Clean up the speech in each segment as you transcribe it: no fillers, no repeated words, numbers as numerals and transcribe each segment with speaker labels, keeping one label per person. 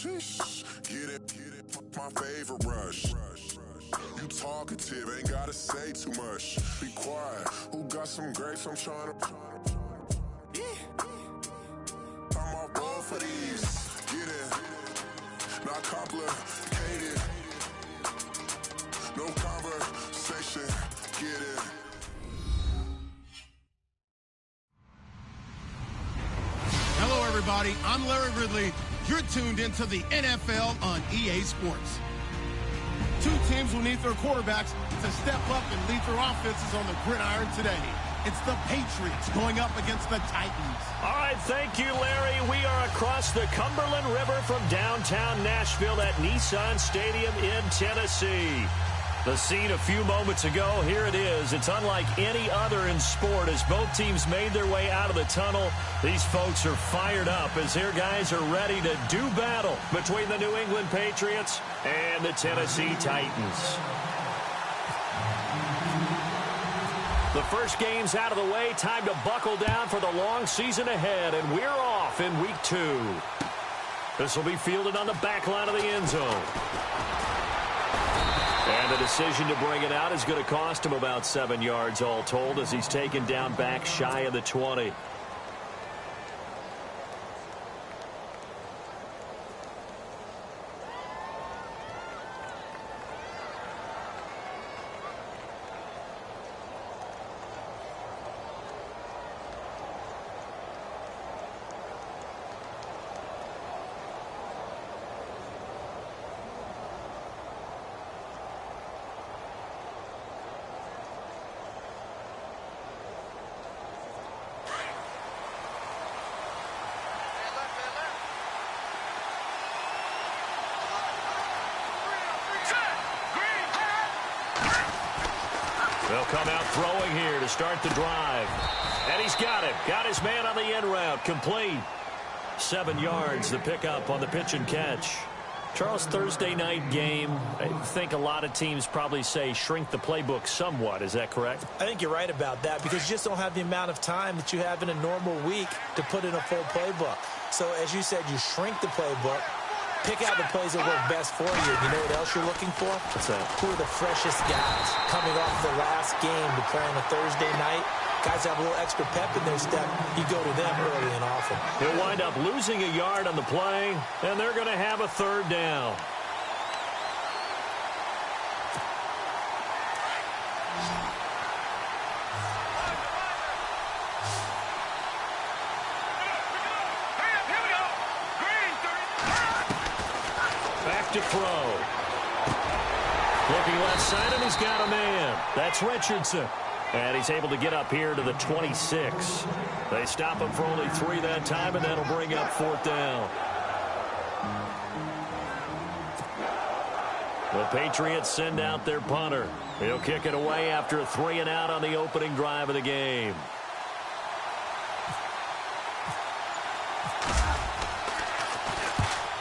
Speaker 1: Get it, my favorite rush. You talkative, ain't gotta say too much. Be quiet, who got some grapes? I'm trying to. I'm all board for these. Get it, not complicated. No conversation, get it.
Speaker 2: Hello, everybody. I'm Larry Ridley. You're tuned into the NFL on EA Sports. Two teams will need their quarterbacks to step up and lead their offenses on the gridiron today. It's the Patriots going up against the Titans.
Speaker 3: All right, thank you, Larry. We are across the Cumberland River from downtown Nashville at Nissan Stadium in Tennessee. The scene a few moments ago, here it is. It's unlike any other in sport as both teams made their way out of the tunnel. These folks are fired up as their guys are ready to do battle between the New England Patriots and the Tennessee Titans. The first game's out of the way. Time to buckle down for the long season ahead, and we're off in week 2. This will be fielded on the back line of the end zone. And the decision to bring it out is going to cost him about 7 yards all told as he's taken down back shy of the 20. They'll come out throwing here to start the drive. And he's got it. Got his man on the end route. Complete. 7 yards, the pickup on the pitch and catch. Charles, Thursday night game, I think a lot of teams probably say shrink the playbook somewhat. Is that correct?
Speaker 4: I think you're right about that because you just don't have the amount of time that you have in a normal week to put in a full playbook. So, as you said, you shrink the playbook. Pick out the plays that work best for you. You know what else you're looking for?
Speaker 3: What's that?
Speaker 4: Who are the freshest guys coming off the last game to play on a Thursday night? Guys have a little extra pep in their step. You go to them early and often.
Speaker 3: He'll wind up losing a yard on the play, and they're going to have a third down. To throw. Looking left side, and he's got a man. That's Richardson. And he's able to get up here to the 26. They stop him for only 3 that time, and that'll bring up 4th down. The Patriots send out their punter. He'll kick it away after a 3 and out on the opening drive of the game.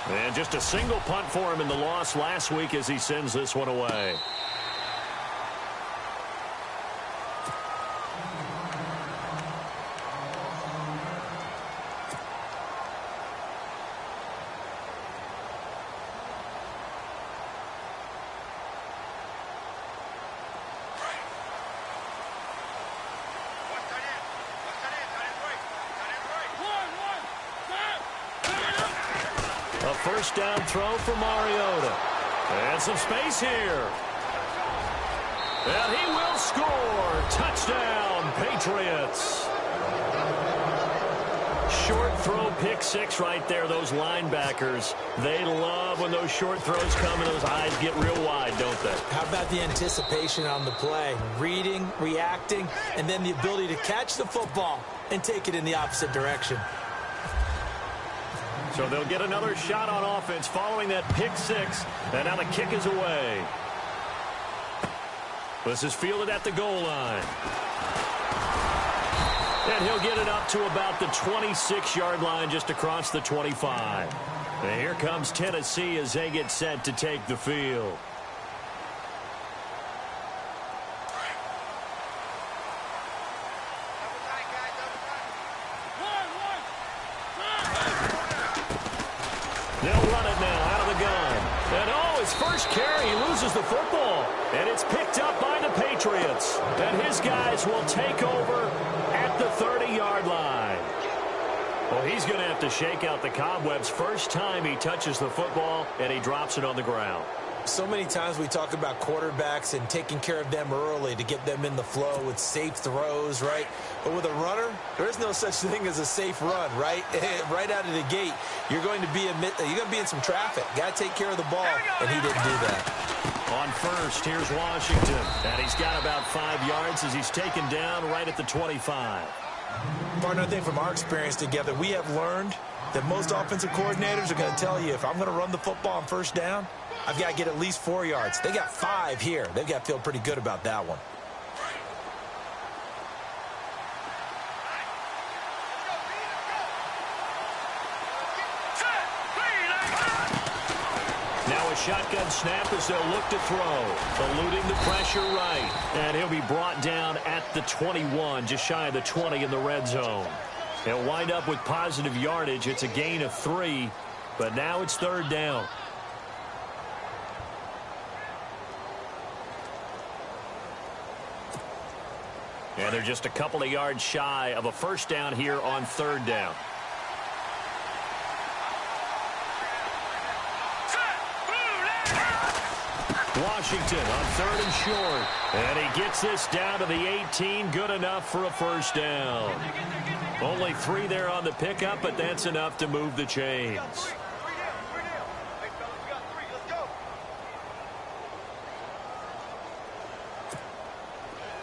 Speaker 3: And just a single punt for him in the loss last week as he sends this one away. First down throw for Mariota. And some space here. And he will score. Touchdown, Patriots. Short throw, pick 6 right there. Those linebackers, they love when those short throws come and those eyes get real wide, don't they?
Speaker 4: How about the anticipation on the play? Reading, reacting, and then the ability to catch the football and take it in the opposite direction.
Speaker 3: So they'll get another shot on offense following that pick 6. And now the kick is away. This is fielded at the goal line. And he'll get it up to about the 26-yard line just across the 25. And here comes Tennessee as they get set to take the field. They'll run it now out of the gun. And his first carry, he loses the football. And it's picked up by the Patriots. And his guys will take over at the 30-yard line. Well, he's going to have to shake out the cobwebs first time he touches the football, and he drops it on the ground.
Speaker 4: So many times we talk about quarterbacks and taking care of them early to get them in the flow with safe throws, right? But with a runner, there is no such thing as a safe run, right? Right out of the gate, you're going to be in some traffic. Got to take care of the ball, and he didn't do that.
Speaker 3: On first, here's Washington, and he's got about 5 yards as he's taken down right at the 25.
Speaker 4: Partner, I think from our experience together, we have learned that most offensive coordinators are going to tell you, if I'm going to run the football on first down, I've got to get at least 4 yards. They got 5 here. They've got to feel pretty good about that one.
Speaker 3: Now a shotgun snap as they'll look to throw. Eluding the pressure right. And he'll be brought down at the 21, just shy of the 20 in the red zone. They'll wind up with positive yardage. It's a gain of 3, but now it's third down. And they're just a couple of yards shy of a first down here on third down. Washington on third and short. And he gets this down to the 18. Good enough for a first down. Only 3 there on the pickup, but that's enough to move the chains.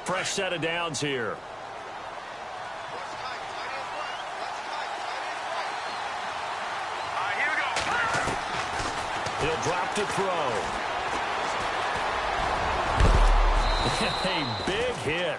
Speaker 3: Fresh set of downs here. He'll drop to throw. A big hit.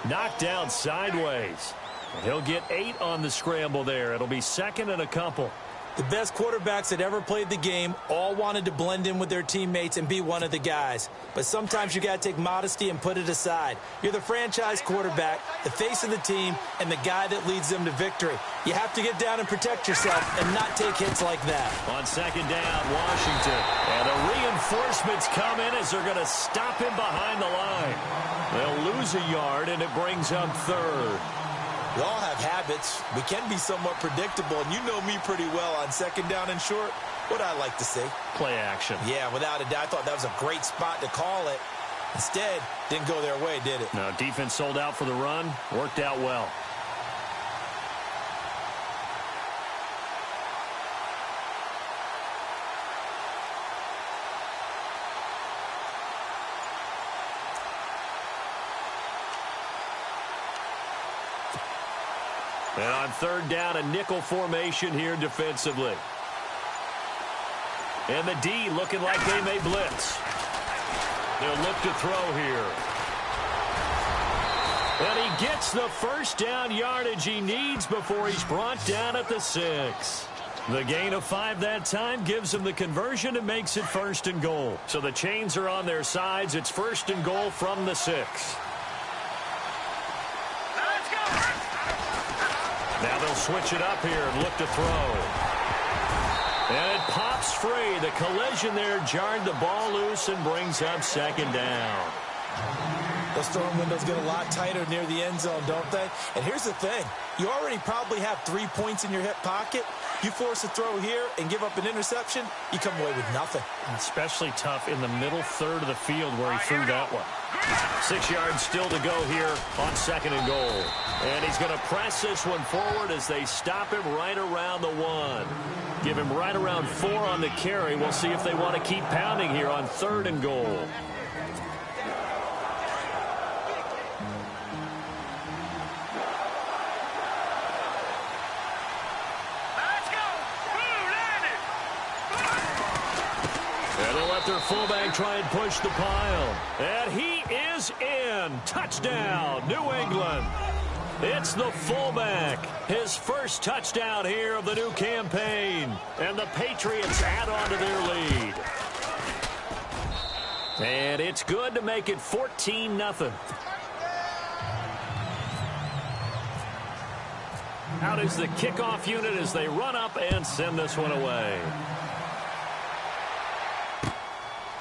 Speaker 3: Knocked down sideways. And he'll get 8 on the scramble there. It'll be second and a couple.
Speaker 4: The best quarterbacks that ever played the game all wanted to blend in with their teammates and be one of the guys. But sometimes you got to take modesty and put it aside. You're the franchise quarterback, the face of the team, and the guy that leads them to victory. You have to get down and protect yourself and not take hits like that.
Speaker 3: On second down, Washington. And the reinforcements come in as they're going to stop him behind the line. They'll lose a yard, and it brings up third.
Speaker 4: We all have habits. We can be somewhat predictable, and you know me pretty well on second down and short. What I like to say?
Speaker 3: Play action.
Speaker 4: Yeah, without a doubt. I thought that was a great spot to call it. Instead, didn't go their way, did it?
Speaker 3: No, defense sold out for the run. Worked out well. And on third down, a nickel formation here defensively. And the D looking like they may blitz. They'll look to throw here. And he gets the first down yardage he needs before he's brought down at the 6. The gain of 5 that time gives him the conversion and makes it first and goal. So the chains are on their sides. It's first and goal from the 6. Now they'll switch it up here and look to throw. And it pops free. The collision there jarred the ball loose and brings up second down.
Speaker 4: Those throwing windows get a lot tighter near the end zone, don't they? And here's the thing. You already probably have 3 points in your hip pocket. You force a throw here and give up an interception, you come away with nothing.
Speaker 3: Especially tough in the middle third of the field where he threw that one. 6 yards still to go here on second and goal. And he's going to press this one forward as they stop him right around the 1. Give him right around 4 on the carry. We'll see if they want to keep pounding here on third and goal. Their fullback try and push the pile. And he is in. Touchdown, New England. It's the fullback. His first touchdown here of the new campaign. And the Patriots add on to their lead. And it's good to make it 14-0. Out is the kickoff unit as they run up and send this one away.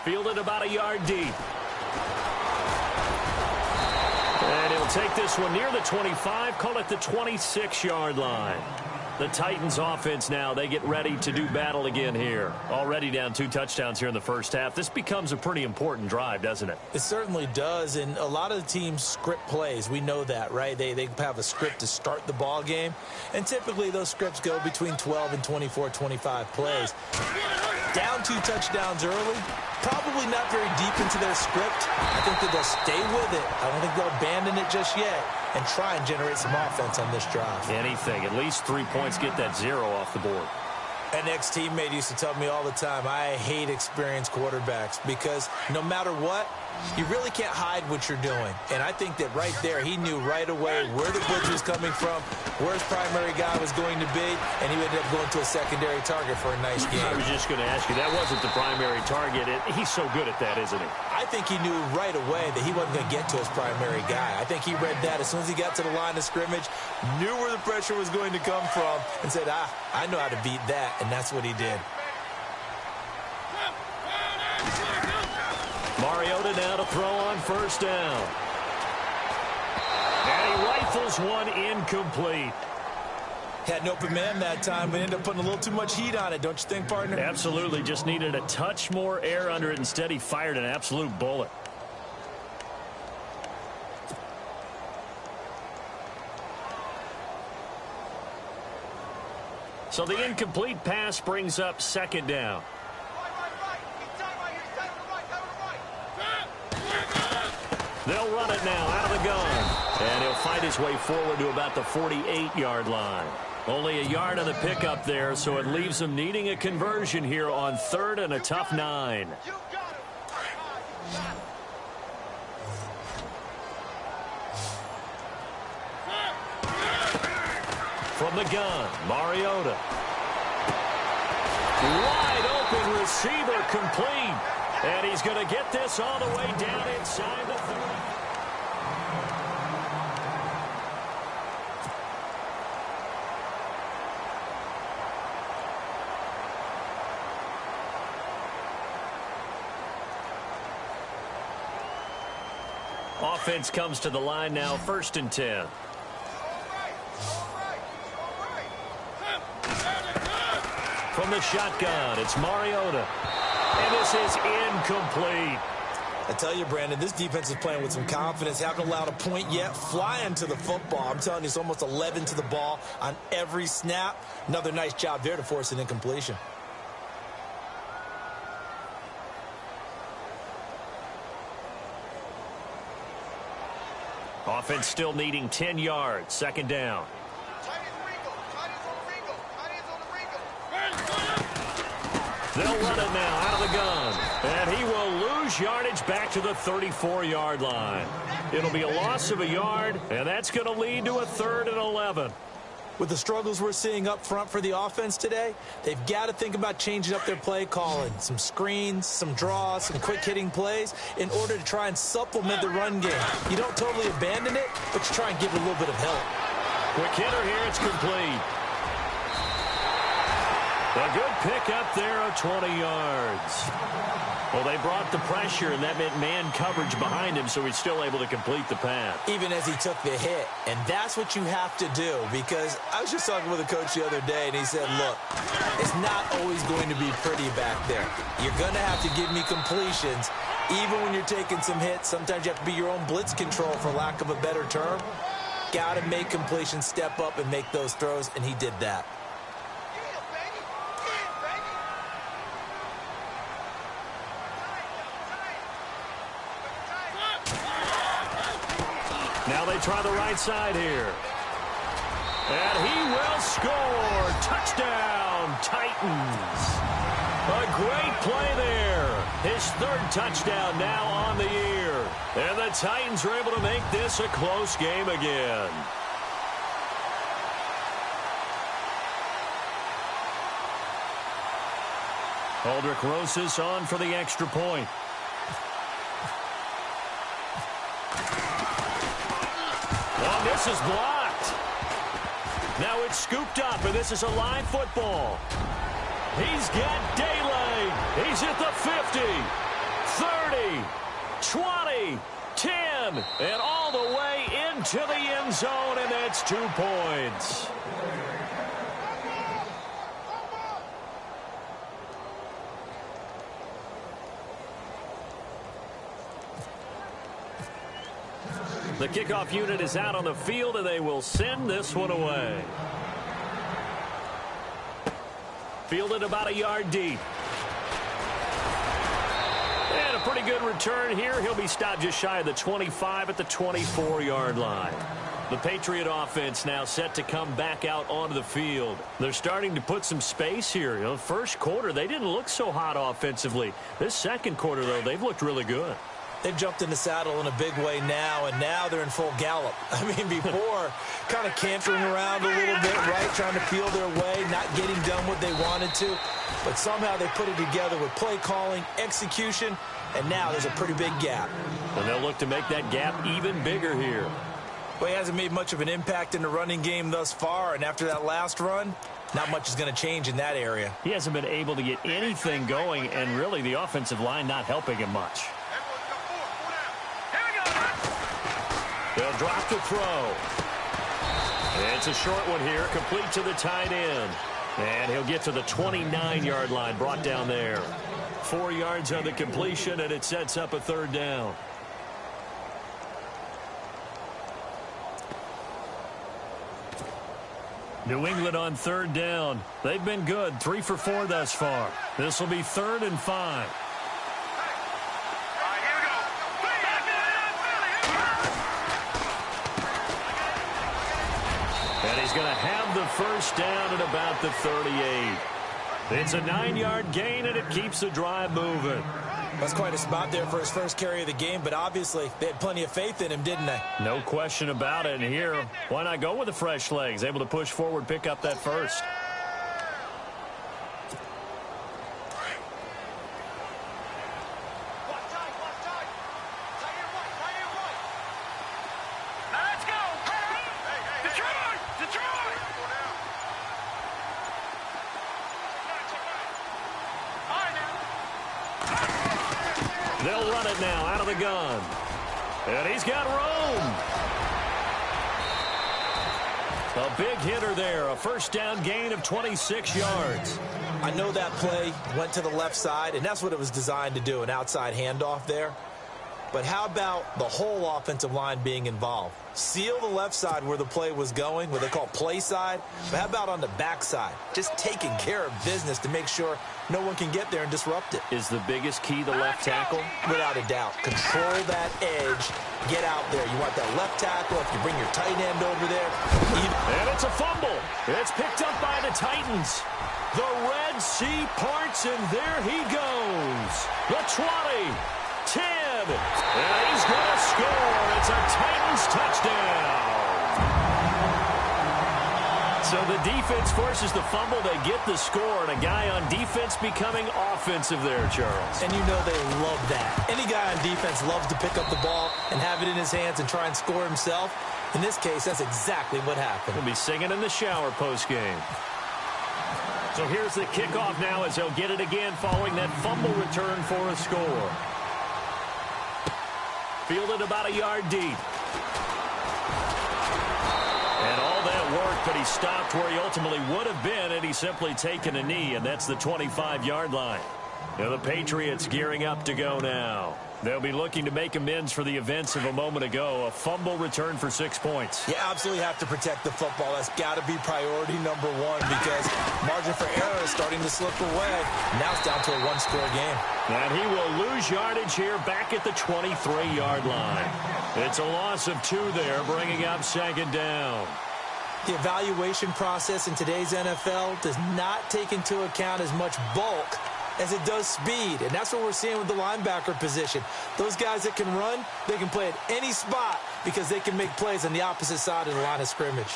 Speaker 3: fielded about a yard deep. And he'll take this one near the 25, call it the 26-yard line. The Titans offense now, they get ready to do battle again here. Already down 2 touchdowns here in the first half. This becomes a pretty important drive, doesn't it?
Speaker 4: It certainly does, and a lot of the teams script plays. We know that, right? They have a script to start the ball game, and typically those scripts go between 12 and 24, 25 plays. Down 2 touchdowns early, probably not very deep into their script. I think that they'll stay with it. I don't think they'll abandon it just yet and try and generate some offense on this drive.
Speaker 3: Anything. At least 3 points, get that 0 off the board.
Speaker 4: An ex-teammate used to tell me all the time, I hate experienced quarterbacks because no matter what, you really can't hide what you're doing. And I think that right there, he knew right away where the blitz was coming from, where his primary guy was going to be, and he ended up going to a secondary target for a nice game.
Speaker 3: I was just going to ask you, that wasn't the primary target. He's so good at that, isn't he?
Speaker 4: I think he knew right away that he wasn't going to get to his primary guy. I think he read that as soon as he got to the line of scrimmage, knew where the pressure was going to come from, and said, I know how to beat that, and that's what he did.
Speaker 3: Mariota now to throw on first down. And he rifles one incomplete.
Speaker 4: Had an open man that time, but ended up putting a little too much heat on it, don't you think, partner?
Speaker 3: Absolutely. Just needed a touch more air under it. Instead, he fired an absolute bullet. So the incomplete pass brings up second down. They'll run it now out of the gun. And he'll fight his way forward to about the 48-yard line. Only a yard on the pickup there, so it leaves him needing a conversion here on 3rd and a tough 9. From the gun, Mariota. Wide open receiver complete. And he's going to get this all the way down inside the 30. Offense comes to the line now, 1st and 10. From the shotgun, it's Mariota. And this is incomplete.
Speaker 4: I tell you, Brandon, this defense is playing with some confidence. Haven't allowed a point yet. Flying to the football. I'm telling you, it's almost 11 to the ball on every snap. Another nice job there to force an incompletion.
Speaker 3: Offense still needing 10 yards. 2nd down. They'll run it now out of the gun. And he will lose yardage back to the 34-yard line. It'll be a loss of a yard, and that's going to lead to a 3rd and 11.
Speaker 4: With the struggles we're seeing up front for the offense today, they've got to think about changing up their play calling. Some screens, some draws, some quick-hitting plays in order to try and supplement the run game. You don't totally abandon it, but you try and give it a little bit of help.
Speaker 3: Quick hitter here, it's complete. A good pick up there of 20 yards. Well, they brought the pressure, and that meant man coverage behind him, so he's still able to complete the pass.
Speaker 4: Even as he took the hit. And that's what you have to do, because I was just talking with a coach the other day, and he said, look, it's not always going to be pretty back there. You're going to have to give me completions. Even when you're taking some hits, sometimes you have to be your own blitz control, for lack of a better term. Got to make completions, step up, and make those throws, and he did that.
Speaker 3: Now they try the right side here. And he will score. Touchdown, Titans. A great play there. His 3rd touchdown now on the year. And the Titans are able to make this a close game again. Aldrich Rosas on for the extra point. And this is blocked. Now it's scooped up, and this is a live football. He's got daylight. He's at the 50, 20, 10, and all the way into the end zone, and that's 2 points. The kickoff unit is out on the field, and they will send this one away. Fielded about a yard deep. And a pretty good return here. He'll be stopped just shy of the 25 at the 24-yard line. The Patriot offense now set to come back out onto the field. They're starting to put some space here. You know, first quarter, they didn't look so hot offensively. This second quarter, though, they've looked really good.
Speaker 4: They've jumped in the saddle in a big way now, and now they're in full gallop. I mean, before, kind of cantering around a little bit, right, trying to feel their way, not getting done what they wanted to. But somehow they put it together with play calling, execution, and now there's a pretty big gap.
Speaker 3: And they'll look to make that gap even bigger here.
Speaker 4: Well, he hasn't made much of an impact in the running game thus far, and after that last run, not much is going to change in that area.
Speaker 3: He hasn't been able to get anything going, and really the offensive line not helping him much. They'll drop the throw. It's a short one here, complete to the tight end. And he'll get to the 29-yard line, brought down there. 4 yards on the completion, and it sets up a third down. New England on third down. They've been good, 3 for 4 thus far. This will be 3rd and 5. And he's going to have the first down at about the 38. It's a 9-yard gain, and it keeps the drive moving.
Speaker 4: That's quite a spot there for his first carry of the game, but obviously they had plenty of faith in him, didn't they?
Speaker 3: No question about it. And here, why not go with the fresh legs? Able to push forward, pick up that first. They'll run it now out of the gun. And he's got room. A big hitter there. A first down gain of 26 yards.
Speaker 4: I know that play went to the left side, and that's what it was designed to do, an outside handoff there. But how about the whole offensive line being involved? Seal the left side where the play was going, what they call play side. But how about on the back side? Just taking care of business to make sure no one can get there and disrupt it.
Speaker 3: Is the biggest key the left tackle?
Speaker 4: Without a doubt. Control that edge. Get out there. You want that left tackle. If you bring your tight end over there.
Speaker 3: And it's a fumble. It's picked up by the Titans. The Red Sea parts, and there he goes. The 20. 10, and he's going to score. It's a Titans touchdown. So the defense forces the fumble. They get the score, and a guy on defense becoming offensive there, Charles.
Speaker 4: And you know they love that. Any guy on defense loves to pick up the ball and have it in his hands and try and score himself. In this case, that's exactly what happened.
Speaker 3: He'll be singing in the shower postgame. So here's the kickoff now as they'll get it again following that fumble return for a score. Fielded about a yard deep. And all that work, but he stopped where he ultimately would have been, and he's simply taken a knee, and that's the 25-yard line. Now the Patriots gearing up to go now. They'll be looking to make amends for the events of a moment ago. A fumble return for 6 points.
Speaker 4: You absolutely have to protect the football. That's got to be priority number one because margin for error is starting to slip away. Now it's down to a one-score game.
Speaker 3: And he will lose yardage here back at the 23-yard line. It's a loss of 2 there, bringing up 2nd down.
Speaker 4: The evaluation process in today's NFL does not take into account as much bulk as it does speed, and that's what we're seeing with the linebacker position. Those guys that can run, they can play at any spot because they can make plays on the opposite side of the line of scrimmage.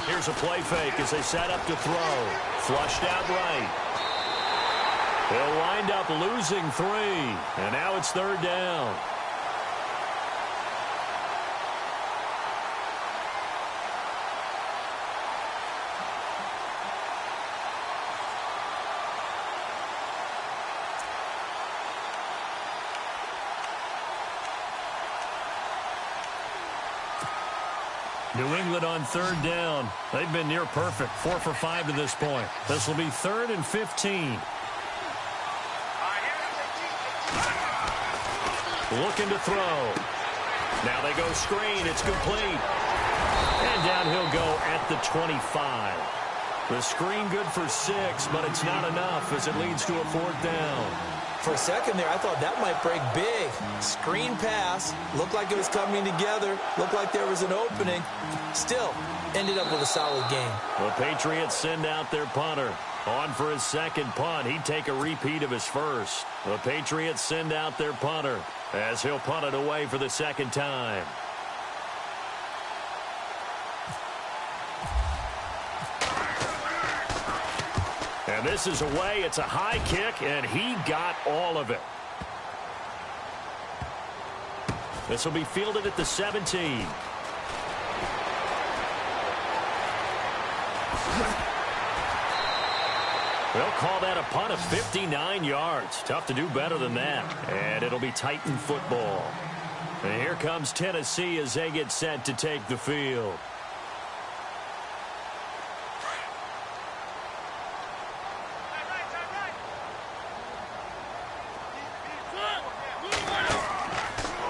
Speaker 3: Here's a play fake as they set up to throw. Flushed out right. They'll wind up losing 3, and now it's 3rd down. New England on third down. They've been near perfect, 4 for 5 to this point. This will be 3rd and 15. Looking to throw. Now they go screen. It's complete. And down he'll go at the 25. The screen good for 6, but it's not enough as it leads to a 4th down.
Speaker 4: For a second there, I thought that might break big. Screen pass. Looked like it was coming together. Looked like there was an opening. Still, ended up with a solid game.
Speaker 3: The Patriots send out their punter. On for his second punt. He'd take a repeat of his first. The Patriots send out their punter as he'll punt it away for the second time. And this is away. It's a high kick, and he got all of it. This will be fielded at the 17. They'll call that a punt of 59 yards. Tough to do better than that. And it'll be Titan football. And here comes Tennessee as they get set to take the field.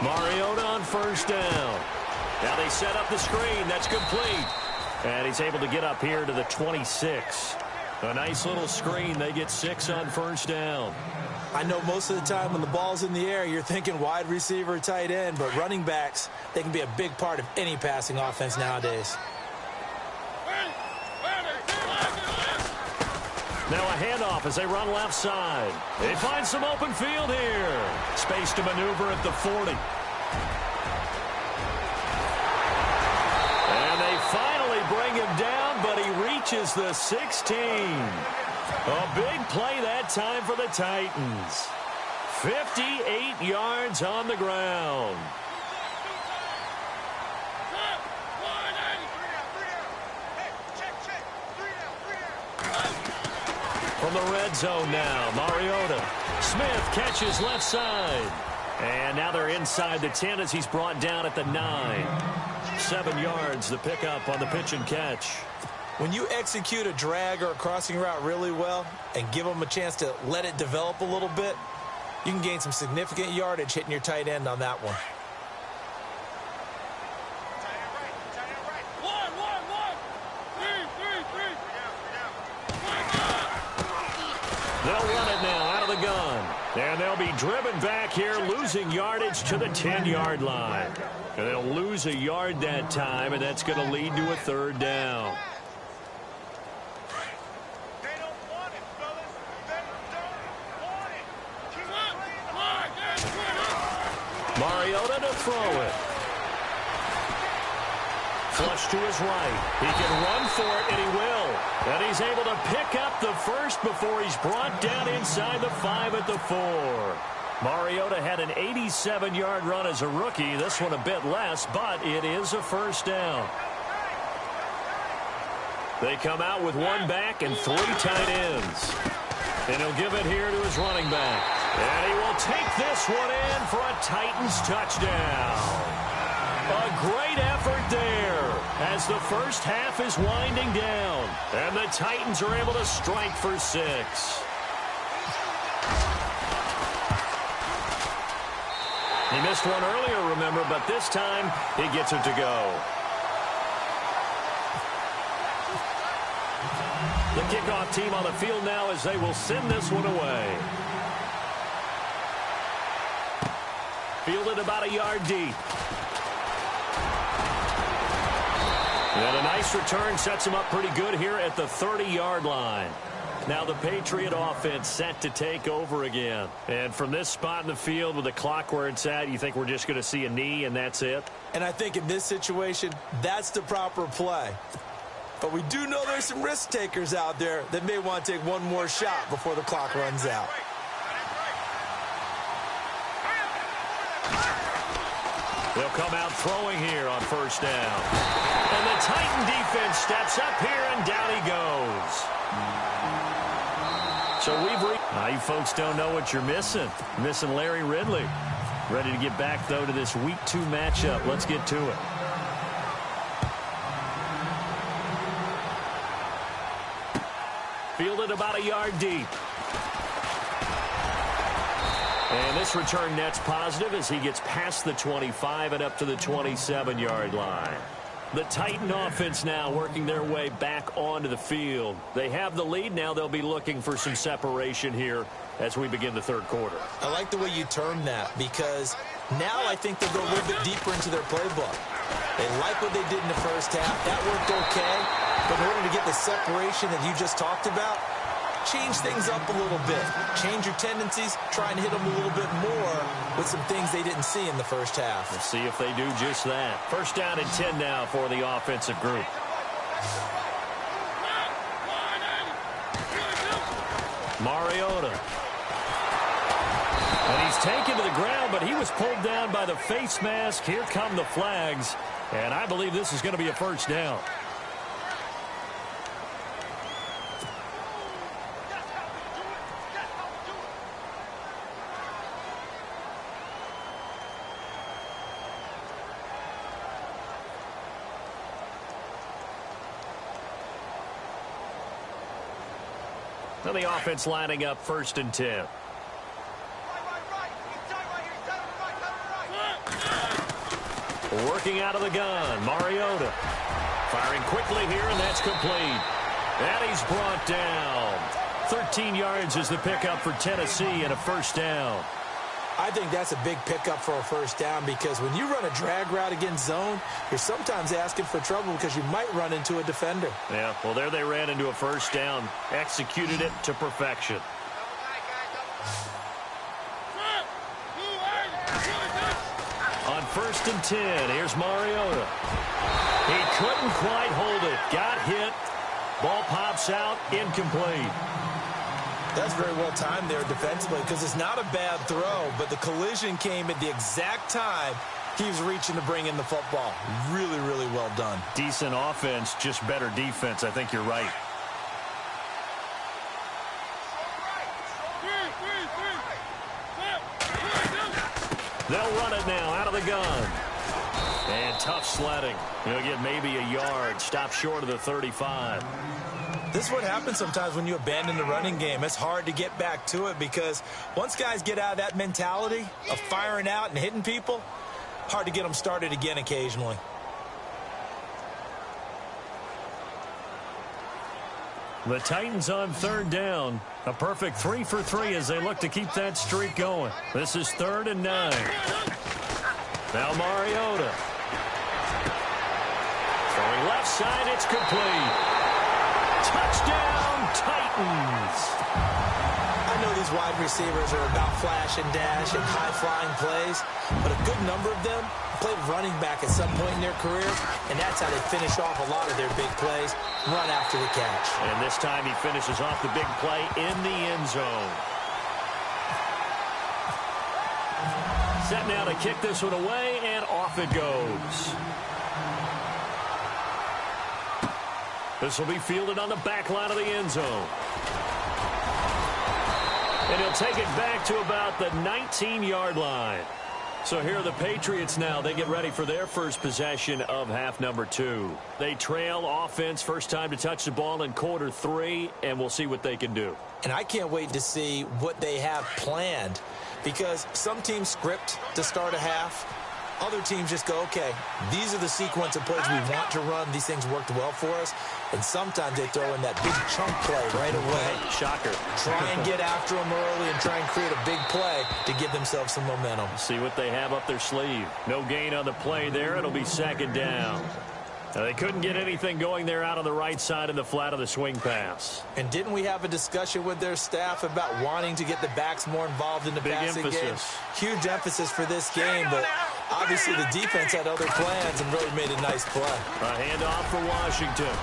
Speaker 3: Mariota on first down. Now they set up the screen. That's complete. And he's able to get up here to the 26. A nice little screen. They get 6 on first down.
Speaker 4: I know most of the time when the ball's in the air, you're thinking wide receiver, tight end, but running backs, they can be a big part of any passing offense nowadays.
Speaker 3: Now a handoff as they run left side. They find some open field here. Space to maneuver at the 40. And they finally bring him down, but he reaches the 16. A big play that time for the Titans. 58 yards on the ground. From the red zone now, Mariota. Smith catches left side. And now they're inside the 10 as he's brought down at the 9. 7 yards, the pickup on the pitch and catch.
Speaker 4: When you execute a drag or a crossing route really well and give them a chance to let it develop a little bit, you can gain some significant yardage hitting your tight end on that one.
Speaker 3: They'll run it now out of the gun. And they'll be driven back here, losing yardage to the 10-yard line. And they'll lose a yard that time, and that's going to lead to a 3rd down. Mariota to throw it. Flush to his right. He can run for it, and he will. And he's able to pick up the first before he's brought down inside the 5 at the 4. Mariota had an 87-yard run as a rookie. This one a bit less, but it is a 1st down. They come out with 1 back and 3 tight ends. And he'll give it here to his running back. And he will take this one in for a Titans touchdown. A great effort there as the first half is winding down. And the Titans are able to strike for 6. He missed one earlier, remember, but this time he gets it to go. The kickoff team on the field now as they will send this one away. Fielded about a yard deep. And a nice return sets him up pretty good here at the 30-yard line. Now the Patriot offense set to take over again. And from this spot in the field with the clock where it's at, you think we're just going to see a knee and that's it?
Speaker 4: And I think in this situation, that's the proper play. But we do know there's some risk takers out there that may want to take one more shot before the clock runs out.
Speaker 3: They'll come out throwing here on 1st down. And the Titan defense steps up here, and down he goes. So you folks don't know what you're missing. Missing Larry Ridley. Ready to get back, though, to this Week 2 matchup. Let's get to it. fielded about a yard deep. And this return net's positive as he gets past the 25 and up to the 27-yard line. The Titan offense now working their way back onto the field. They have the lead. Now they'll be looking for some separation here as we begin the third quarter.
Speaker 4: I like the way you term that, because now I think they'll go a little bit deeper into their playbook. They like what they did in the first half. That worked okay. But in order to get the separation that you just talked about, change things up a little bit. Change your tendencies. Try and hit them a little bit more with some things they didn't see in the first half.
Speaker 3: We'll see if they do just that. First down and 10 now for the offensive group. Mariota. And he's taken to the ground, but he was pulled down by the face mask. Here come the flags. And I believe this is going to be a first down. Now the offense lining up first and 10. Working out of the gun, Mariota. Firing quickly here, and that's complete. And he's brought down. 13 yards is the pickup for Tennessee and a first down.
Speaker 4: I think that's a big pickup for a first down, because when you run a drag route against zone, you're sometimes asking for trouble because you might run into a defender.
Speaker 3: Yeah, well, there they ran into a first down. Executed it to perfection. On first and 10, here's Mariota. He couldn't quite hold it. Got hit. Ball pops out, incomplete.
Speaker 4: That's very well timed there defensively, because it's not a bad throw, but the collision came at the exact time he was reaching to bring in the football. Really, really well done.
Speaker 3: Decent offense, just better defense. I think you're right. They'll run it now out of the gun. And tough sledding. He'll get maybe a yard. Stop short of the 35.
Speaker 4: This is what happens sometimes when you abandon the running game. It's hard to get back to it, because once guys get out of that mentality of firing out and hitting people, hard to get them started again occasionally.
Speaker 3: The Titans on third down. A perfect 3 for 3 as they look to keep that streak going. This is 3rd and 9. Now Mariota. Throwing left side, it's complete. Touchdown, Titans.
Speaker 4: I know these wide receivers are about flash and dash and high-flying plays, but a good number of them played running back at some point in their career, and that's how they finish off a lot of their big plays, run after the catch.
Speaker 3: And this time he finishes off the big play in the end zone. Set now to kick this one away, and off it goes. This will be fielded on the back line of the end zone. And he'll take it back to about the 19-yard line. So here are the Patriots now. They get ready for their first possession of half number 2. They trail offense, first time to touch the ball in quarter 3, and we'll see what they can do.
Speaker 4: And I can't wait to see what they have planned, because some teams script to start a half. Other teams just go, okay, these are the sequence of plays we want to run. These things worked well for us. And sometimes they throw in that big chunk play right away.
Speaker 3: Shocker.
Speaker 4: Try and get after them early and try and create a big play to give themselves some momentum.
Speaker 3: See what they have up their sleeve. No gain on the play there. It'll be second down. Now, they couldn't get anything going there out on the right side in the flat of the swing pass.
Speaker 4: And didn't we have a discussion with their staff about wanting to get the backs more involved in the passing game? Huge emphasis for this game, but obviously the defense had other plans and really made a nice play.
Speaker 3: A handoff for Washington.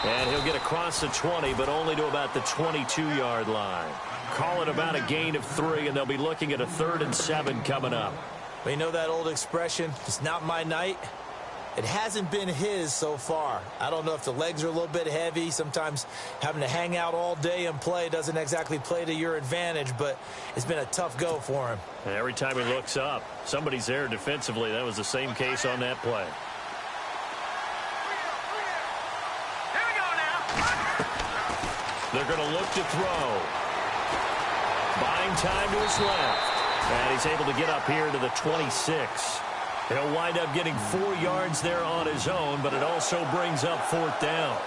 Speaker 3: And he'll get across the 20, but only to about the 22-yard line. Call it about a gain of 3, and they'll be looking at a 3rd and 7 coming up.
Speaker 4: We know that old expression, it's not my night. It hasn't been his so far. I don't know if the legs are a little bit heavy. Sometimes having to hang out all day and play doesn't exactly play to your advantage, but it's been a tough go for him.
Speaker 3: And every time he looks up, somebody's there defensively. That was the same case on that play. They're going to look to throw. Buying time to his left. And he's able to get up here to the 26. He'll wind up getting 4 yards there on his own, but it also brings up 4th down.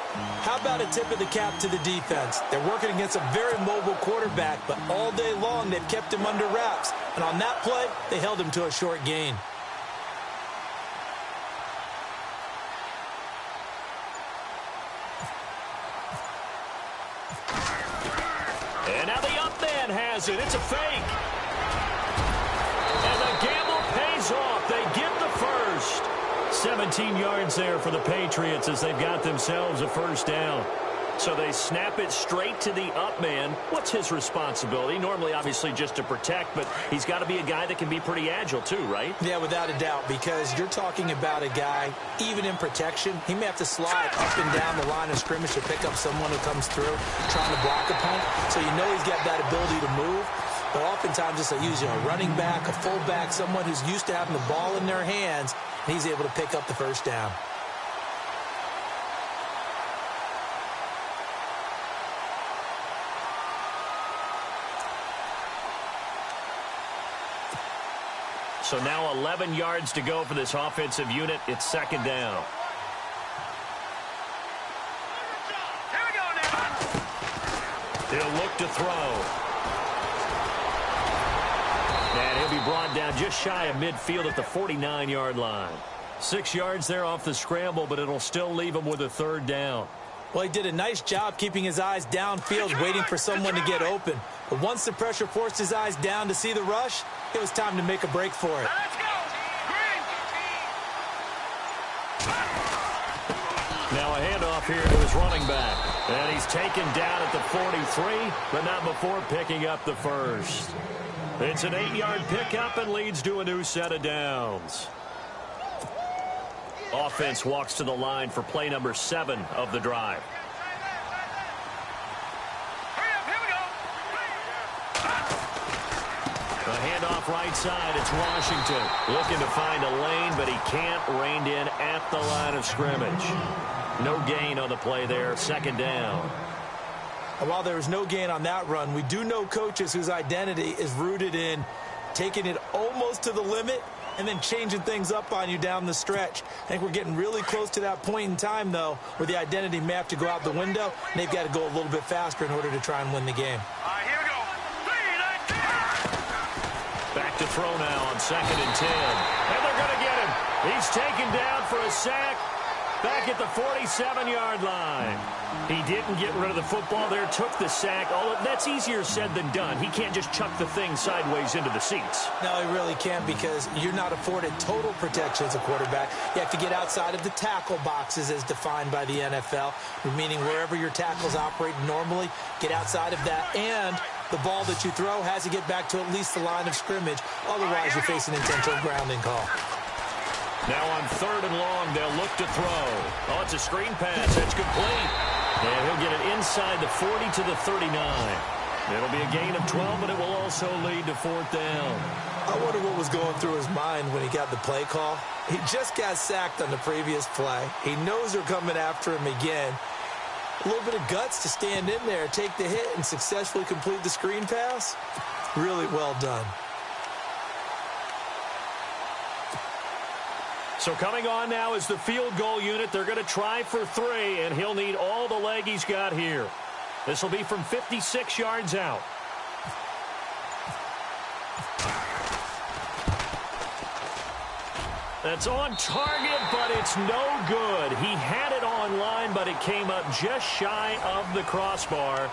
Speaker 4: How about a tip of the cap to the defense? They're working against a very mobile quarterback, but all day long they've kept him under wraps. And on that play, they held him to a short gain.
Speaker 3: And now the up man has it. It's a fake. And the gamble pays off. They get the first. 17 yards there for the Patriots as they've got themselves a 1st down. So they snap it straight to the up man. What's his responsibility? Normally, obviously, just to protect, but he's got to be a guy that can be pretty agile too, right?
Speaker 4: Yeah, without a doubt, because you're talking about a guy, even in protection, he may have to slide up and down the line of scrimmage to pick up someone who comes through trying to block a punt. So you know he's got that ability to move. But oftentimes, just using a running back, a fullback, someone who's used to having the ball in their hands, and he's able to pick up the 1st down.
Speaker 3: So now 11 yards to go for this offensive unit. It's 2nd down.
Speaker 5: Here we go now.
Speaker 3: He'll look to throw. And he'll be brought down just shy of midfield at the 49-yard line. 6 yards there off the scramble, but it'll still leave him with a 3rd down.
Speaker 4: Well, he did a nice job keeping his eyes downfield, waiting for someone to get open. But once the pressure forced his eyes down to see the rush, it was time to make a break for it.
Speaker 5: Let's go. Green.
Speaker 3: Now a handoff here to his running back. And he's taken down at the 43, but not before picking up the 1st. It's an 8-yard pickup and leads to a new set of downs. Offense walks to the line for play number 7 of the drive.
Speaker 5: Hurry up. Here we go.
Speaker 3: A handoff right side. It's Washington looking to find a lane, but he can't. Reined in at the line of scrimmage. No gain on the play there. 2nd down.
Speaker 4: And while there was no gain on that run, we do know coaches whose identity is rooted in taking it almost to the limit and then changing things up on you down the stretch. I think we're getting really close to that point in time, though, where the identity may have to go out the window, and they've got to go a little bit faster in order to try and win the game.
Speaker 5: All right, here we go. 3, 9, 10.
Speaker 3: Back to throw now on 2nd and 10. And they're going to get him. He's taken down for a sack back at the 47-yard line. He didn't get rid of the football there, took the sack. That's easier said than done. He can't just chuck the thing sideways into the seats.
Speaker 4: No, he really can't, because you're not afforded total protection as a quarterback. You have to get outside of the tackle boxes as defined by the NFL, meaning wherever your tackles operate normally, get outside of that, and the ball that you throw has to get back to at least the line of scrimmage. Otherwise, you're facing an intentional grounding call.
Speaker 3: Now on 3rd and long, they'll look to throw. Oh, it's a screen pass. That's complete. And he'll get it inside the 40 to the 39. It'll be a gain of 12, but it will also lead to 4th down.
Speaker 4: I wonder what was going through his mind when he got the play call. He just got sacked on the previous play. He knows they're coming after him again. A little bit of guts to stand in there, take the hit, and successfully complete the screen pass. Really well done.
Speaker 3: So coming on now is the field goal unit. They're going to try for 3, and he'll need all the leg he's got here. This will be from 56 yards out. That's on target, but it's no good. He had it on line, but it came up just shy of the crossbar.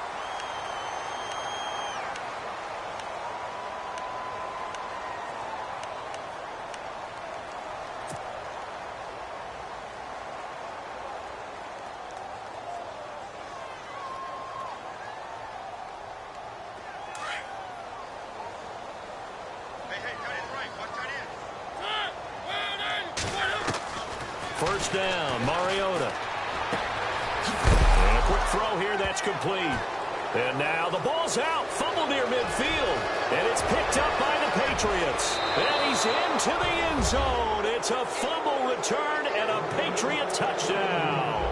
Speaker 3: First down, Mariota. And a quick throw here, that's complete. And now the ball's out, fumble near midfield. And it's picked up by the Patriots. And he's into the end zone. It's a fumble return and a Patriot touchdown.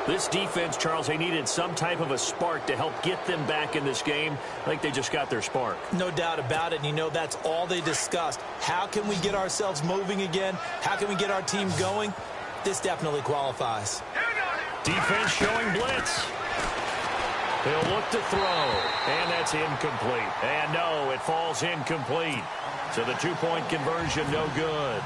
Speaker 3: This defense, Charles, they needed some type of a spark to help get them back in this game. I think they just got their spark.
Speaker 4: No doubt about it. And, you know, that's all they discussed. How can we get ourselves moving again? How can we get our team going? This definitely qualifies.
Speaker 3: Defense showing blitz. He'll look to throw, and that's incomplete. And no, it falls incomplete. So the two-point conversion, no good.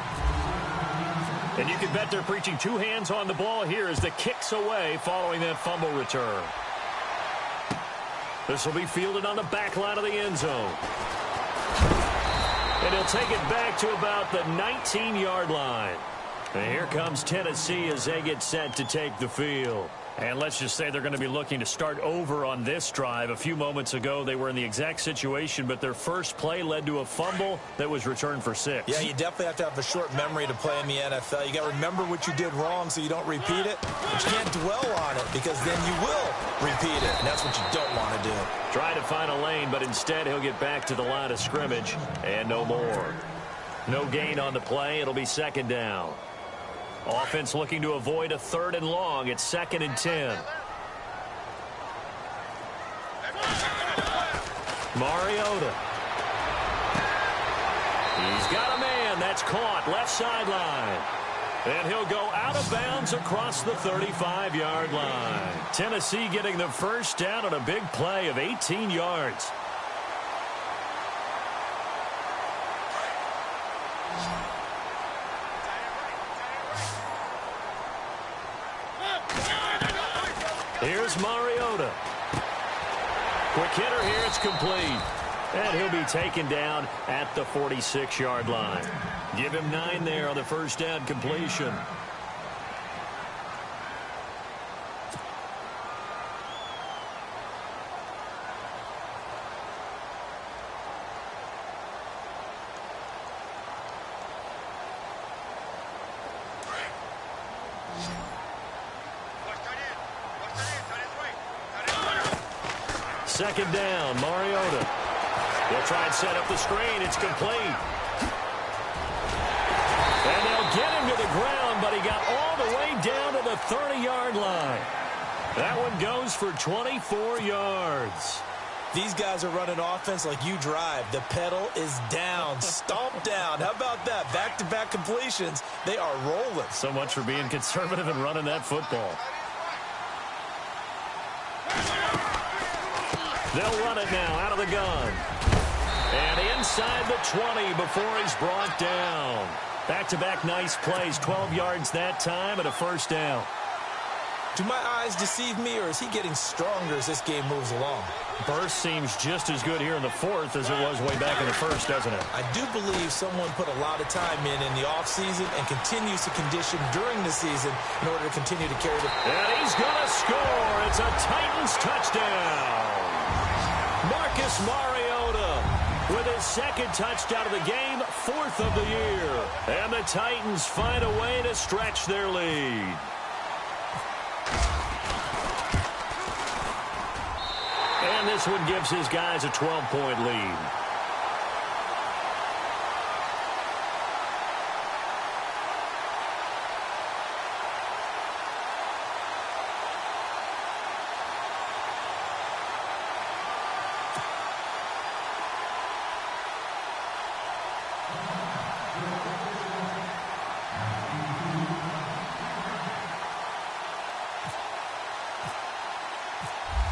Speaker 3: And you can bet they're preaching two hands on the ball here as the kick's away following that fumble return. This will be fielded on the back line of the end zone. And he'll take it back to about the 19-yard line. And here comes Tennessee as they get set to take the field. And let's just say they're going to be looking to start over on this drive. A few moments ago, they were in the exact situation, but their first play led to a fumble that was returned for 6.
Speaker 4: Yeah, you definitely have to have a short memory to play in the NFL. You got to remember what you did wrong so you don't repeat it. But you can't dwell on it because then you will repeat it, and that's what you don't want to do.
Speaker 3: Try to find a lane, but instead he'll get back to the line of scrimmage and no more. No gain on the play. It'll be second down. Offense looking to avoid a 3rd and long. It's 2nd and 10. Mariota. He's got a man. That's caught. Left sideline. And he'll go out of bounds across the 35-yard line. Tennessee getting the first down on a big play of 18 yards. Here's Mariota. Quick hitter here. It's complete. And he'll be taken down at the 46-yard line. Give him 9 there on the first down completion. Second down, Mariota. They'll try and set up the screen. It's complete. And they'll get him to the ground, but he got all the way down to the 30-yard line. That one goes for 24 yards.
Speaker 4: These guys are running offense like you drive. The pedal is down, stomp down. How about that? Back-to-back completions. They are rolling.
Speaker 3: So much for being conservative and running that football. They'll run it now out of the gun. And inside the 20 before he's brought down. Back-to-back nice plays. 12 yards that time and a first down.
Speaker 4: Do my eyes deceive me, or is he getting stronger as this game moves along?
Speaker 3: Burst seems just as good here in the 4th as it was way back in the 1st, doesn't it?
Speaker 4: I do believe someone put a lot of time in the offseason and continues to condition during the season in order to continue to carry the...
Speaker 3: And he's going to score. It's a Titans touchdown. Marcus Mariota with his 2nd touchdown of the game, 4th of the year. And the Titans find a way to stretch their lead. And this one gives his guys a 12-point lead.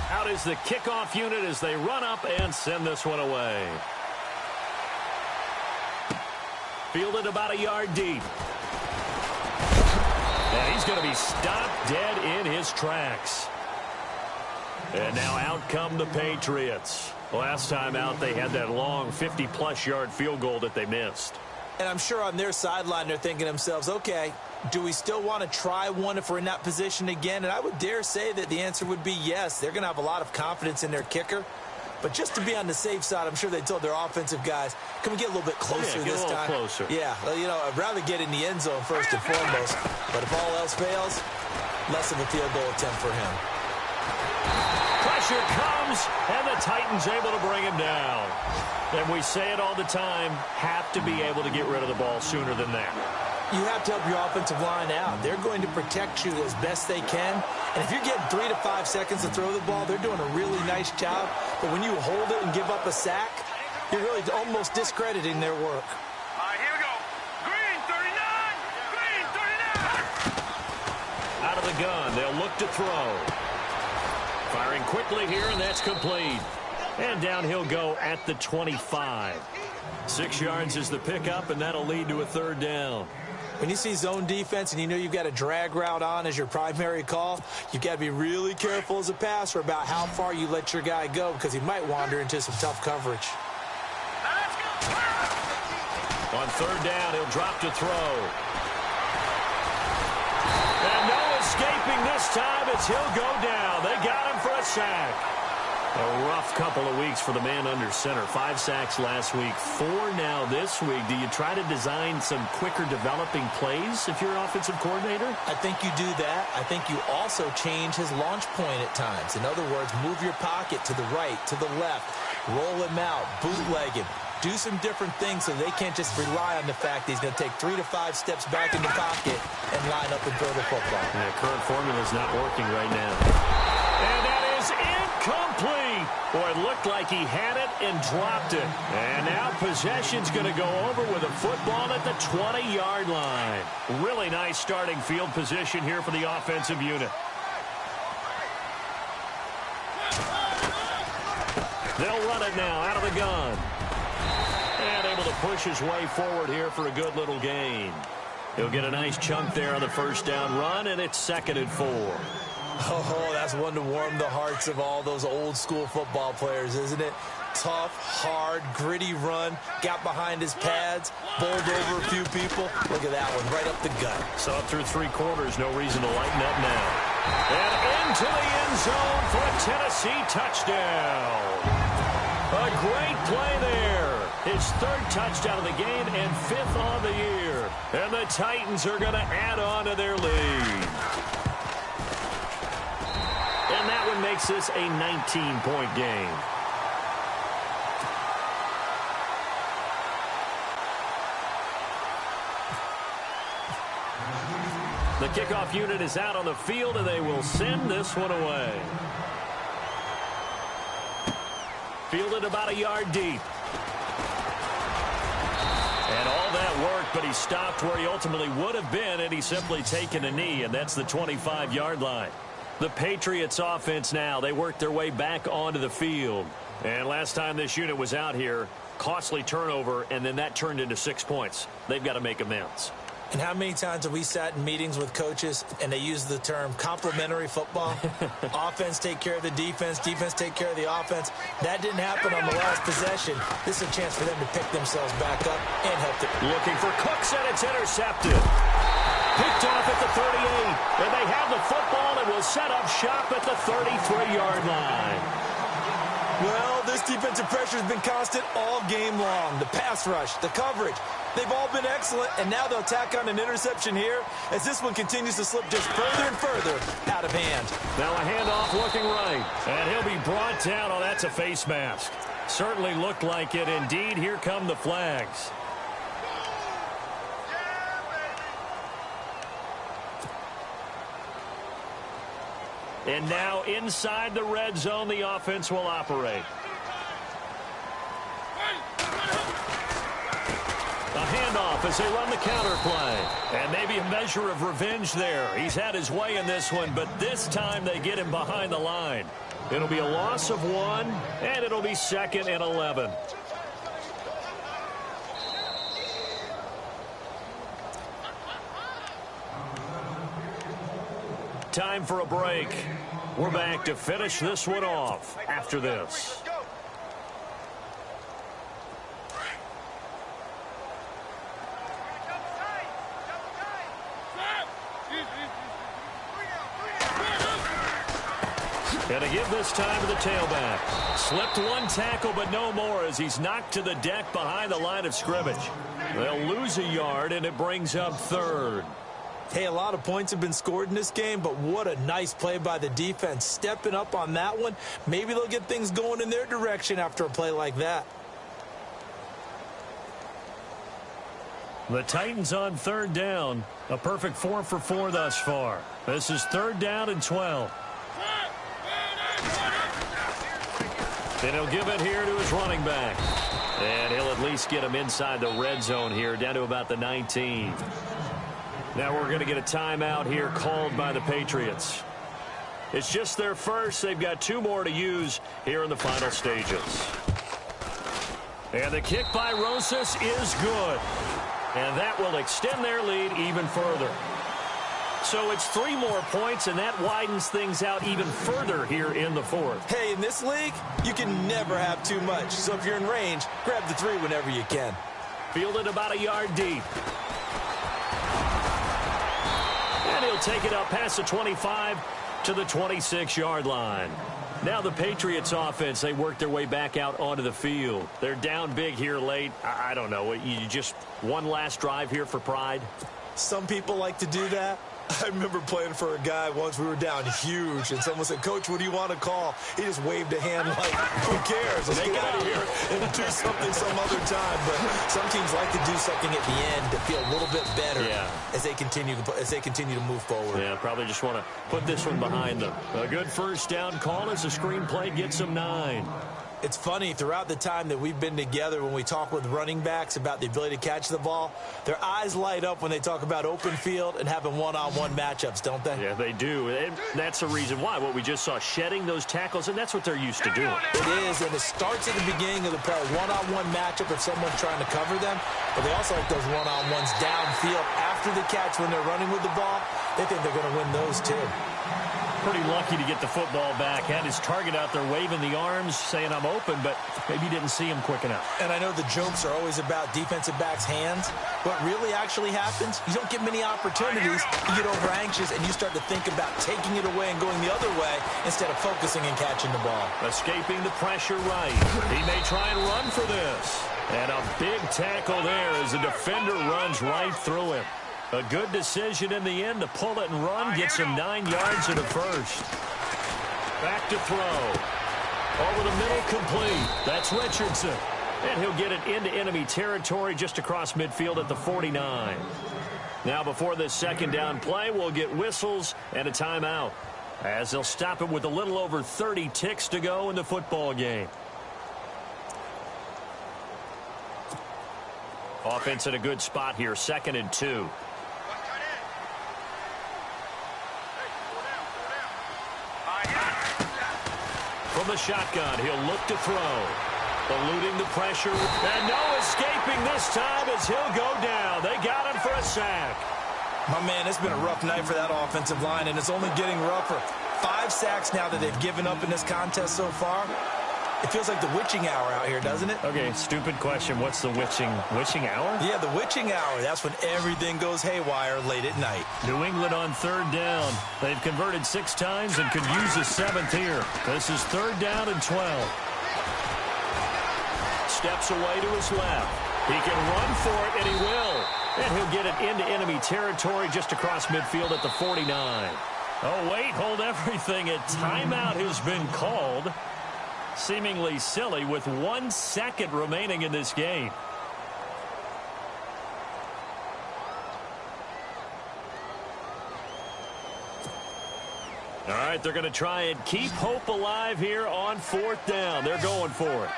Speaker 3: Out is the kickoff unit as they run up and send this one away. Fielded about a yard deep. And he's going to be stopped dead in his tracks. And now out come the Patriots. Last time out, they had that long 50-plus yard field goal that they missed.
Speaker 4: And I'm sure on their sideline they're thinking to themselves, okay, do we still want to try one if we're in that position again? And I would dare say that the answer would be yes. They're going to have a lot of confidence in their kicker. But just to be on the safe side, I'm sure they told their offensive guys, can we get a little bit closer this time?
Speaker 3: Closer.
Speaker 4: Yeah, well, you know, I'd rather get in the end zone first and foremost. But if all else fails, less of a field goal attempt for him.
Speaker 3: Pressure comes, and the Titans able to bring him down. And we say it all the time, have to be able to get rid of the ball sooner than that.
Speaker 4: You have to help your offensive line out. They're going to protect you as best they can. And if you're getting 3 to 5 seconds to throw the ball, they're doing a really nice job. But when you hold it and give up a sack, you're really almost discrediting their work.
Speaker 5: All right, here we go. Green, 39. Green, 39.
Speaker 3: Out of the gun, they'll look to throw. Firing quickly here, and that's complete. And down he'll go at the 25. 6 yards is the pickup, and that'll lead to a third down.
Speaker 4: When you see zone defense and you know you've got a drag route on as your primary call, you've got to be really careful as a passer about how far you let your guy go because he might wander into some tough coverage.
Speaker 3: On third down, he'll drop to throw. And no escaping this time as he'll go down. They got him for a sack. A rough couple of weeks for the man under center. 5 sacks last week, 4 now this week. Do you try to design some quicker developing plays if you're an offensive coordinator?
Speaker 4: I think you do that. I think you also change his launch point at times. In other words, move your pocket to the right, to the left, roll him out, bootleg him. Do some different things so they can't just rely on the fact that he's going to take 3 to 5 steps back in the pocket and line up and throw the football.
Speaker 3: Yeah, current formula is not working right now. And that is incomplete. Boy, it looked like he had it and dropped it. And now possession's going to go over with a football at the 20-yard line. Really nice starting field position here for the offensive unit. They'll run it now out of the gun. And able to push his way forward here for a good little gain. He'll get a nice chunk there on the first down run, and it's 2nd and 4.
Speaker 4: Oh, that's one to warm the hearts of all those old school football players, isn't it? Tough, hard, gritty run, got behind his pads, bowled over a few people. Look at that one, right up the gut.
Speaker 3: So up through 3 quarters, no reason to lighten up now. And into the end zone for a Tennessee touchdown. A great play there. His 3rd touchdown of the game and 5th on the year. And the Titans are going to add on to their lead. And that one makes this a 19-point game. The kickoff unit is out on the field, and they will send this one away. Fielded about a yard deep. And all that work, but he stopped where he ultimately would have been, and he's simply taken a knee, and that's the 25-yard line. The Patriots offense now, they work their way back onto the field. And last time this unit was out here, costly turnover, and then that turned into 6 points. They've got to make amends.
Speaker 4: And how many times have we sat in meetings with coaches and they use the term complementary football? Offense take care of the defense, defense take care of the offense. That didn't happen on the last possession. This is a chance for them to pick themselves back up and help them.
Speaker 3: Looking for Cooks, and it's intercepted. Picked off at the 38, and they have the football and will set up shop at the 33-yard line.
Speaker 4: Well, this defensive pressure has been constant all game long. The pass rush, the coverage, they've all been excellent, and now they'll tack on an interception here as this one continues to slip just further and further out of hand.
Speaker 3: Now a handoff looking right, and he'll be brought down. Oh, that's a face mask. Certainly looked like it. Indeed, here come the flags. And now inside the red zone, the offense will operate. A handoff as they run the counter play. And maybe a measure of revenge there. He's had his way in this one, but this time they get him behind the line. It'll be a loss of 1, and it'll be 2nd and 11. Time for a break. We're back to finish this one off after this. And a give this time to the tailback. Slipped one tackle, but no more as he's knocked to the deck behind the line of scrimmage. They'll lose a yard, and it brings up 3rd.
Speaker 4: Hey, a lot of points have been scored in this game, but what a nice play by the defense. Stepping up on that one, maybe they'll get things going in their direction after a play like that.
Speaker 3: The Titans on third down. A perfect 4 for 4 thus far. This is 3rd down and 12. And he'll give it here to his running back. And he'll at least get him inside the red zone here, down to about the 19. Now we're going to get a timeout here called by the Patriots. It's just their first. They've got 2 more to use here in the final stages. And the kick by Rosas is good. And that will extend their lead even further. So it's 3 more points, and that widens things out even further here in the 4th.
Speaker 4: Hey, in this league, you can never have too much. So if you're in range, grab the 3 whenever you can.
Speaker 3: Fielded about a yard deep. And he'll take it up past the 25 to the 26-yard line. Now the Patriots offense, they work their way back out onto the field. They're down big here late. I don't know. You just one last drive here for pride?
Speaker 4: Some people like to do that. I remember playing for a guy once. We were down huge, and someone said, "Coach, what do you want to call?" He just waved a hand like, "Who cares? Let's get out of here and do something some other time." But some teams like to do something at the end to feel a little bit better as they continue to move forward.
Speaker 3: Yeah, probably just want to put this one behind them. A good first down call as the screenplay gets them 9.
Speaker 4: It's funny, throughout the time that we've been together, when we talk with running backs about the ability to catch the ball, their eyes light up when they talk about open field and having one-on-one matchups, don't they?
Speaker 3: Yeah, they do. And that's the reason why. What we just saw, shedding those tackles, and that's what they're used to doing.
Speaker 4: It is, and it starts at the beginning of the play, one-on-one matchup if someone's trying to cover them, but they also like those one-on-ones downfield after the catch when they're running with the ball. They think they're going to win those, too.
Speaker 3: Pretty lucky to get the football back. Had his target out there waving the arms, saying I'm open, but maybe didn't see him quick enough.
Speaker 4: And I know the jokes are always about defensive backs' hands. What really actually happens, you don't get many opportunities. You get over anxious, and you start to think about taking it away and going the other way instead of focusing and catching the ball.
Speaker 3: Escaping the pressure right. He may try and run for this. And a big tackle there as the defender runs right through him. A good decision in the end to pull it and run. Gets him 9 yards in the first. Back to throw. Over the middle, complete. That's Richardson. And he'll get it into enemy territory just across midfield at the 49. Now before this second down play, we'll get whistles and a timeout, as they'll stop it with a little over 30 ticks to go in the football game. Offense in a good spot here, 2nd and 2. From the shotgun, he'll look to throw. Eluding the pressure. And no escaping this time as he'll go down. They got him for a sack.
Speaker 4: My man, it's been a rough night for that offensive line, and it's only getting rougher. 5 sacks now that they've given up in this contest so far. It feels like the witching hour out here, doesn't it?
Speaker 3: Okay, stupid question. What's the witching hour?
Speaker 4: Yeah, the witching hour. That's when everything goes haywire late at night.
Speaker 3: New England on 3rd down. They've converted 6 times and could use a 7th here. This is 3rd down and 12. Steps away to his left. He can run for it, and he will. And he'll get it into enemy territory just across midfield at the 49. Oh, wait, hold everything. A timeout has been called. Seemingly silly with 1 second remaining in this game. All right, they're going to try and keep hope alive here on 4th down. They're going for it.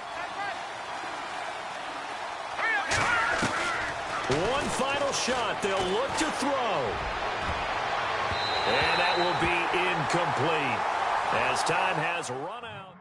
Speaker 3: One final shot. They'll look to throw. And that will be incomplete as time has run out.